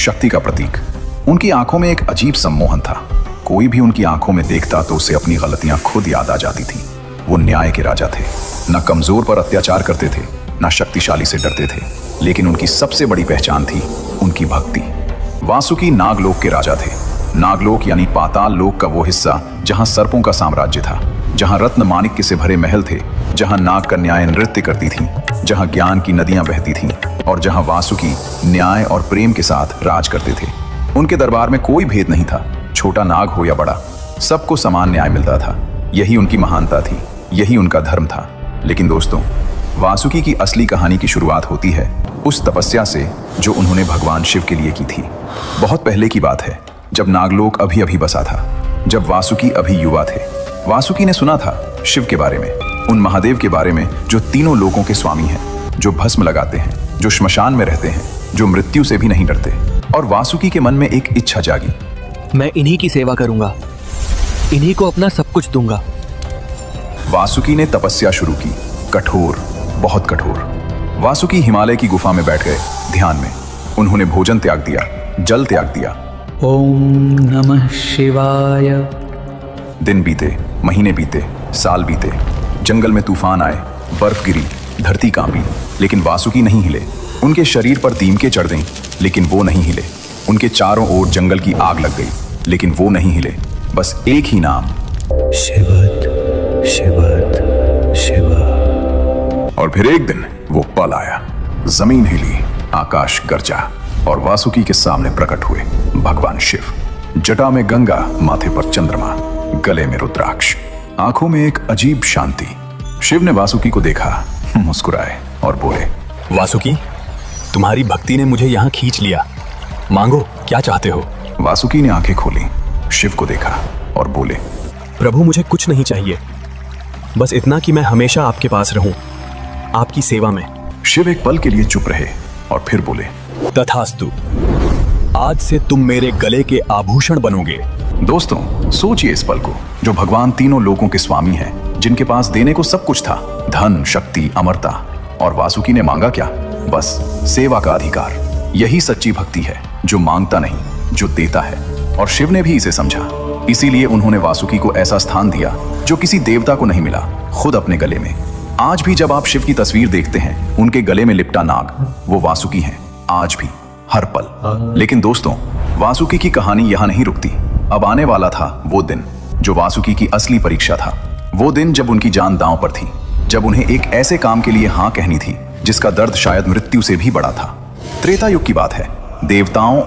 शक्ति का प्रतीक। उनकी आंखों में एक अजीब सम्मोहन था। कोई भी उनकी आंखों में देखता तो उसे अपनी गलतियां खुद याद आ जाती थी। वो न्याय के राजा थे, न कमजोर पर अत्याचार करते थे, न शक्तिशाली से डरते थे। लेकिन उनकी सबसे बड़ी पहचान थी उनकी भक्ति। वासुकी नागलोक के राजा थे। नागलोक यानी पाताल लोक का वो हिस्सा जहां सर्पों का साम्राज्य था, जहां रत्न माणिक्य से भरे महल थे, जहां नाग कन्याएं नृत्य करती थीं, जहां ज्ञान की नदियां बहती थीं और जहां वासुकी न्याय और प्रेम के साथ राज करते थे। उनके दरबार में कोई भेद नहीं था, छोटा नाग हो या बड़ा, सबको समान न्याय मिलता था। यही उनकी महानता थी, यही उनका धर्म था। लेकिन दोस्तों, वासुकी की असली कहानी की शुरुआत होती है उस तपस्या से जो उन्होंने भगवान शिव के लिए की थी। बहुत पहले की बात है, जब नागलोक अभी अभी बसा था, जब वासुकी अभी युवा थे। वासुकी ने सुना था शिव के बारे में, उन महादेव के बारे में जो तीनों लोकों के स्वामी हैं, जो भस्म लगाते हैं, जो श्मशान में रहते हैं, जो मृत्यु से भी नहीं डरते। और वासुकी के मन में एक इच्छा जागी, मैं इन्हीं की सेवा करूंगा, इन्हीं को अपना सब कुछ दूंगा। वासुकी ने तपस्या शुरू की, कठोर, बहुत कठोर। वासुकी हिमालय की गुफा में बैठ गए ध्यान में। उन्होंने भोजन त्याग दिया, जल त्याग दिया। ओम नमः शिवाय। दिन बीते, महीने बीते, साल बीते। जंगल में तूफान आए, बर्फ गिरी, धरती कांपी, लेकिन वासुकी नहीं हिले। उनके शरीर पर दीमके चढ़ गईं, लेकिन वो नहीं हिले। उनके चारों ओर जंगल की आग लग गई, लेकिन वो नहीं हिले। बस एक ही नाम, शिवत शिवत शिवा। और फिर एक दिन वो पल आया। जमीन हिली, आकाश गरजा और वासुकी के सामने प्रकट हुए भगवान शिव। जटा में गंगा, माथे पर चंद्रमा, गले में रुद्राक्ष, आंखों में एक अजीब शांति। शिव ने वासुकी को देखा, मुस्कुराए और बोले, वासुकी, तुम्हारी भक्ति ने मुझे यहाँ खींच लिया। मांगो, क्या चाहते हो? वासुकी ने आंखें खोली, शिव को देखा और बोले, प्रभु, मुझे कुछ नहीं चाहिए, बस इतना कि मैं हमेशा आपके पास रहूं, आपकी सेवा में। शिव एक पल के लिए चुप रहे और फिर बोले, तथास्तु, आज से तुम मेरे गले के आभूषण बनोगे। दोस्तों, सोचिए इस पल को, जो भगवान तीनों लोकों के स्वामी हैं, जिनके पास देने को सब कुछ था, धन, शक्ति, अमरता। और वासुकी ने मांगा क्या? बस सेवा का अधिकार। यही सच्ची भक्ति है, जो मांगता नहीं, जो देता है। और शिव ने भी इसे समझा, इसीलिए उन्होंने वासुकी को ऐसा स्थान दिया जो किसी देवता को नहीं मिला, खुद अपने गले में। आज भी जब आप शिव की तस्वीर देखते हैं, उनके गले में लिपटा नाग, वो वासुकी हैं, आज भी, हर पल। लेकिन दोस्तों, वासुकी की कहानी यहां नहीं रुकती। अब आने वाला था वो दिन जो वासुकी की असली परीक्षा था। वो दिन जब उनकी जान दांव पर थी, जब उन्हें एक ऐसे काम के लिए हाँ कहनी थी जिसका दर्द शायद मृत्यु से भी बड़ा था। त्रेता युग की बात है। देवताओं